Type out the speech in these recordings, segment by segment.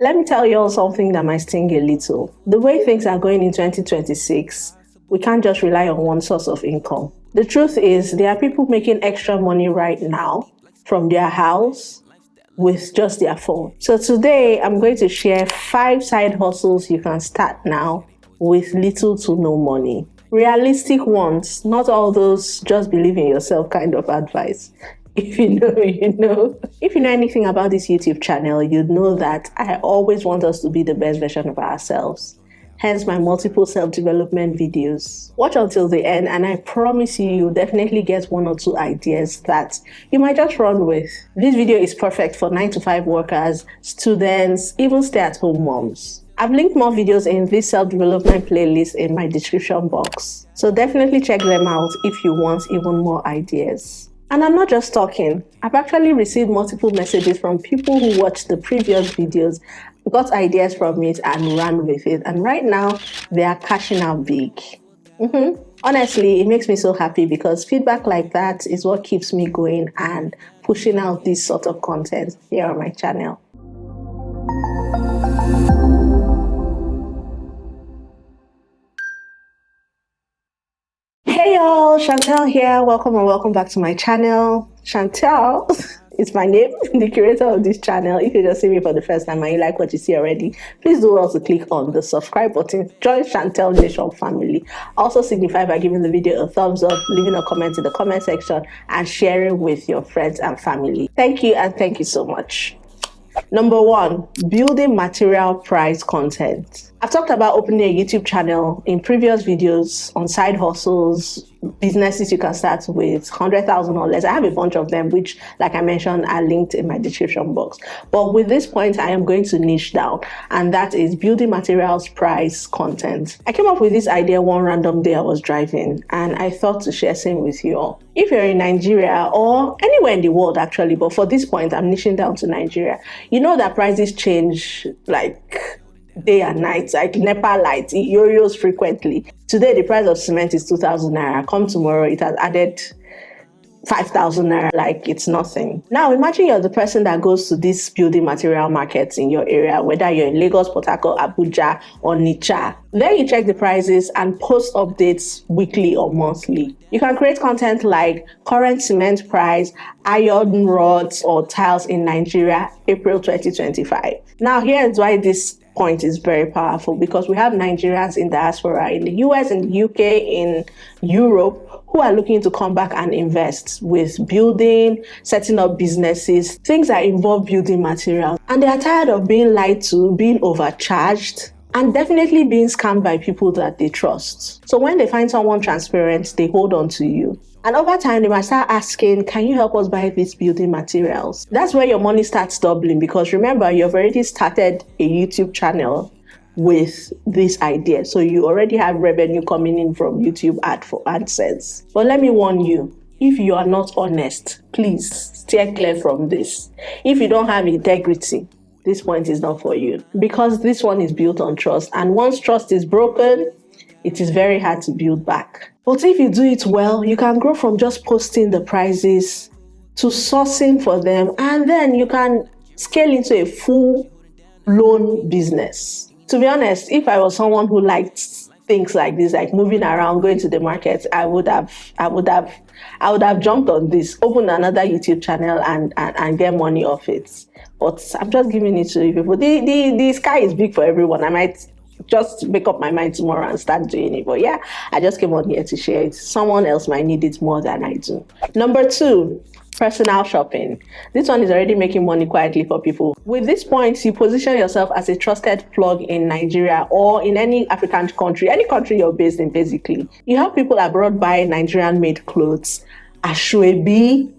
Let me tell you all something that might sting a little. The way things are going in 2026, we can't just rely on one source of income. The truth is, there are people making extra money right now from their house with just their phone. So today, I'm going to share 5 side hustles you can start now with little to no money. Realistic ones, not all those just believe in yourself kind of advice. If you know, you know. If you know anything about this YouTube channel, you'd know that I always want us to be the best version of ourselves. Hence my multiple self-development videos. Watch until the end and I promise you'll definitely get 1 or 2 ideas that you might just run with. This video is perfect for 9-to-5 workers, students, even stay-at-home moms. I've linked more videos in this self-development playlist in my description box. So definitely check them out if you want even more ideas. And I'm not just talking. I've actually received multiple messages from people who watched the previous videos, got ideas from it and ran with it. And right now, they are cashing out big. Honestly, it makes me so happy because feedback like that is what keeps me going and pushing out this sort of content here on my channel. Hey y'all, Chantel here. Welcome and welcome back to my channel. Chantel is my name, the curator of this channel. If you just see me for the first time and you like what you see already, please do also click on the subscribe button. Join Chantel Nation family. Also signify by giving the video a thumbs up, leaving a comment in the comment section, and sharing with your friends and family. Thank you and thank you so much. Number 1, building material price content. I've talked about opening a YouTube channel in previous videos on side hustles, businesses you can start with 100,000 or less. I have a bunch of them, which, like I mentioned, are linked in my description box. But with this point, I am going to niche down, and that is building materials price content. I came up with this idea one random day I was driving, and I thought to share same with you all. If you're in Nigeria or anywhere in the world, actually, but for this point, I'm niching down to Nigeria, you know that prices change like day and night, like NEPA lights, it yo-yos frequently. Today, the price of cement is 2,000 naira. Come tomorrow, it has added 5,000 naira, like it's nothing. Now, imagine you're the person that goes to these building material markets in your area, whether you're in Lagos, Port Harcourt, Abuja, or Nicha. Then you check the prices and post updates weekly or monthly. You can create content like current cement price, iron rods or tiles in Nigeria, April 2025. Now, here's why this point is very powerful, because we have Nigerians in diaspora in the US, in the UK, in Europe, who are looking to come back and invest with building, setting up businesses, things that involve building materials. And they are tired of being lied to, being overcharged, and definitely being scammed by people that they trust. So when they find someone transparent, they hold on to you. And over time, they might start asking, can you help us buy these building materials? That's where your money starts doubling, because remember, you've already started a YouTube channel with this idea. So you already have revenue coming in from YouTube for AdSense. But let me warn you, if you are not honest, please steer clear from this. If you don't have integrity, this point is not for you, because this one is built on trust. And once trust is broken, it is very hard to build back. But if you do it well, you can grow from just posting the prices to sourcing for them, and then you can scale into a full-blown business. To be honest, if I was someone who liked things like this, like moving around, going to the market, I would have jumped on this, opened another YouTube channel and get money off it. But I'm just giving it to you people. The sky is big for everyone. I might just make up my mind tomorrow and start doing it. But yeah, I just came on here to share it. Someone else might need it more than I do. Number 2, personal shopping. This one is already making money quietly for people. With this point, you position yourself as a trusted plug in Nigeria or in any African country, any country you're based in, basically. You help people abroad buy Nigerian-made clothes, ashwebi,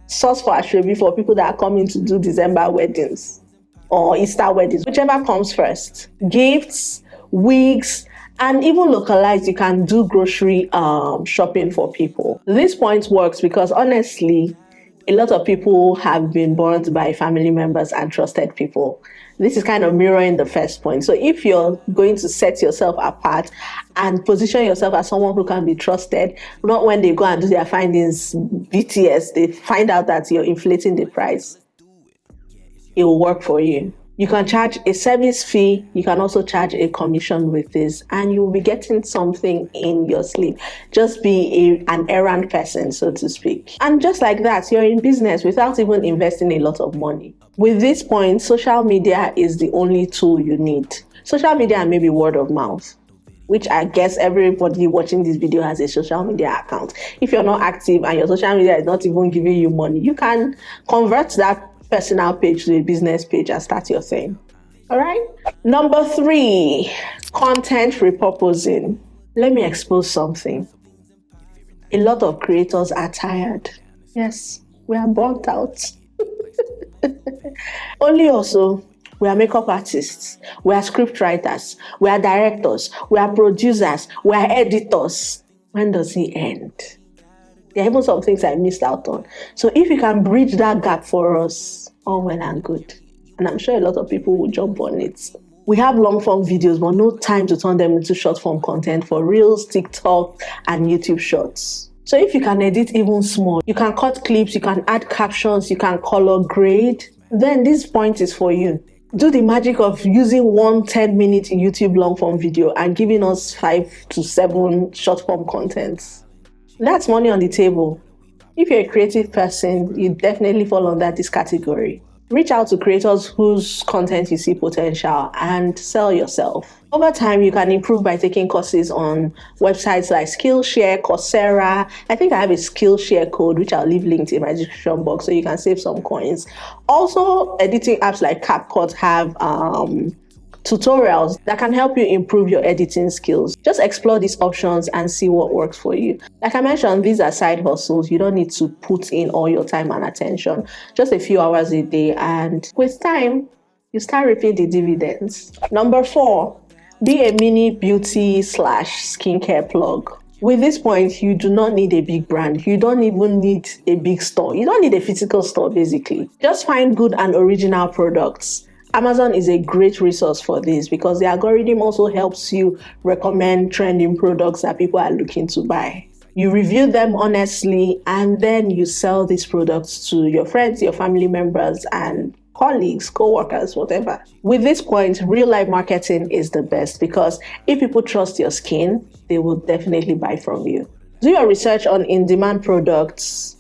source for ashwebi for people that are coming to do December weddings or Easter weddings, whichever comes first. Gifts, wigs, and even localized, you can do grocery shopping for people. This point works because honestly, a lot of people have been burnt by family members and trusted people. This is kind of mirroring the first point. So if you're going to set yourself apart and position yourself as someone who can be trusted, not when they go and do their findings, BTS, they find out that you're inflating the price, it will work for you. You can charge a service fee. You can also charge a commission with this, and you'll be getting something in your sleep. Just be an errand person, so to speak. And just like that, you're in business without even investing a lot of money. With this point, social media is the only tool you need. Social media and maybe word of mouth, which I guess everybody watching this video has a social media account. If you're not active and your social media is not even giving you money, you can convert that personal page to a business page and start your thing. All right. Number 3, content repurposing. Let me expose something. A lot of creators are tired. Yes, we are burnt out. Only also, we are makeup artists, we are script writers, we are directors, we are producers, we are editors. When does it end? There are even some things I missed out on. So if you can bridge that gap for us, all well and good. And I'm sure a lot of people will jump on it. We have long form videos, but no time to turn them into short form content for Reels, TikTok, and YouTube Shorts. So if you can edit even small, you can cut clips, you can add captions, you can color grade, then this point is for you. Do the magic of using 1 10-minute YouTube long form video and giving us 5 to 7 short form contents. That's money on the table. If you're a creative person, you definitely fall under this category. Reach out to creators whose content you see potential and sell yourself. Over time, you can improve by taking courses on websites like Skillshare, Coursera. I think I have a Skillshare code, which I'll leave linked in my description box so you can save some coins. Also, editing apps like CapCut have tutorials that can help you improve your editing skills. Just explore these options and see what works for you. Like I mentioned, these are side hustles. You don't need to put in all your time and attention. Just a few hours a day, and with time, you start reaping the dividends. Number 4, be a mini beauty / skincare plug. With this point, you do not need a big brand. You don't even need a big store. You don't need a physical store, basically. Just find good and original products. Amazon is a great resource for this because the algorithm also helps you recommend trending products that people are looking to buy. You review them honestly, and then you sell these products to your friends, your family members, and colleagues, co-workers, whatever. With this point, real life marketing is the best because if people trust your skin, they will definitely buy from you. Do your research on in-demand products,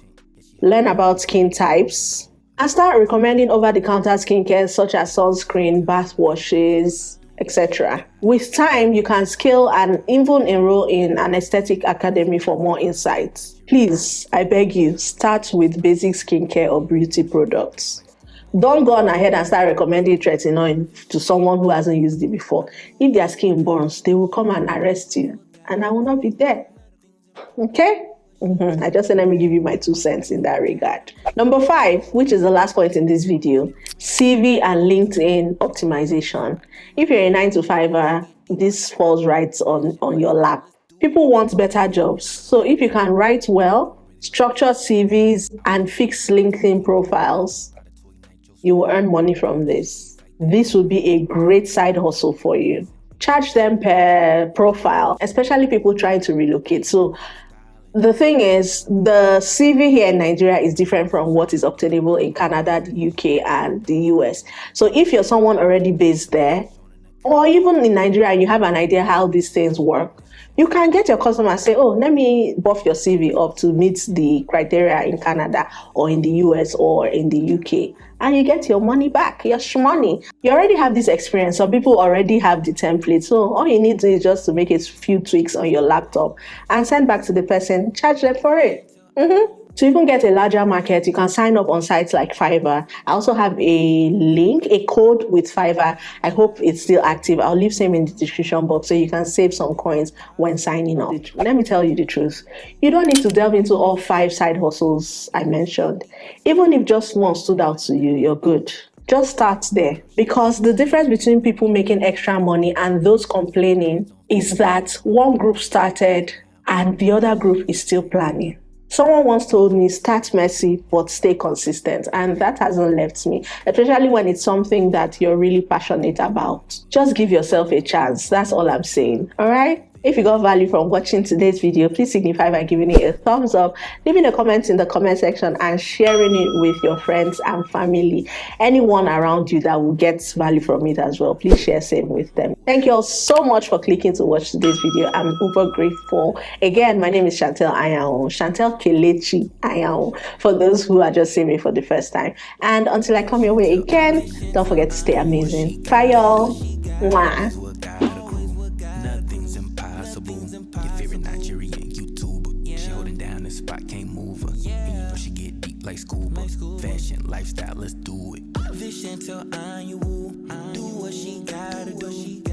learn about skin types, and start recommending over-the-counter skincare such as sunscreen, bath washes, etc. With time, you can scale and even enroll in an aesthetic academy for more insights. Please, I beg you, start with basic skincare or beauty products. Don't go on ahead and start recommending tretinoin to someone who hasn't used it before. If their skin burns, they will come and arrest you, and I will not be there. Okay? I just said let me give you my 2 cents in that regard. Number 5, which is the last point in this video, CV and LinkedIn optimization. If you're a 9-to-5er, this falls right on your lap. People want better jobs. So if you can write well, structure CVs, and fix LinkedIn profiles, you will earn money from this. This will be a great side hustle for you. Charge them per profile, especially people trying to relocate. So the thing is, the CV here in Nigeria is different from what is obtainable in Canada, the UK, and the US. So if you're someone already based there, or even in Nigeria, and you have an idea how these things work, you can get your customer and say, oh, let me buff your CV up to meet the criteria in Canada or in the US or in the UK. And you get your money back, your shmoney. You already have this experience. Some people already have the template. So all you need to is just to make a few tweaks on your laptop and send back to the person, charge them for it. To even get a larger market, you can sign up on sites like Fiverr. I also have a link, a code with Fiverr. I hope it's still active. I'll leave same in the description box so you can save some coins when signing up. Let me tell you the truth. You don't need to delve into all 5 side hustles I mentioned. Even if just one stood out to you, you're good. Just start there, because the difference between people making extra money and those complaining is that one group started and the other group is still planning. Someone once told me, start messy, but stay consistent. And that hasn't left me, especially when it's something that you're really passionate about. Just give yourself a chance. That's all I'm saying. All right? If you got value from watching today's video, please signify by giving it a thumbs up, leaving a comment in the comment section, and sharing it with your friends and family. Anyone around you that will get value from it as well, please share same with them. Thank you all so much for clicking to watch today's video. I'm uber grateful. Again, my name is Chantel Anyanwu, Chantel Kelechi Anyanwu, for those who are just seeing me for the first time. And until I come your way again, don't forget to stay amazing. Bye, y'all. Mwah. Your favorite Nigerian YouTuber. She holding down the spot, can't move her. And you know she get deep like scuba. Fashion, lifestyle, let's do it. This Chantel Anyanwu, do what she gotta do.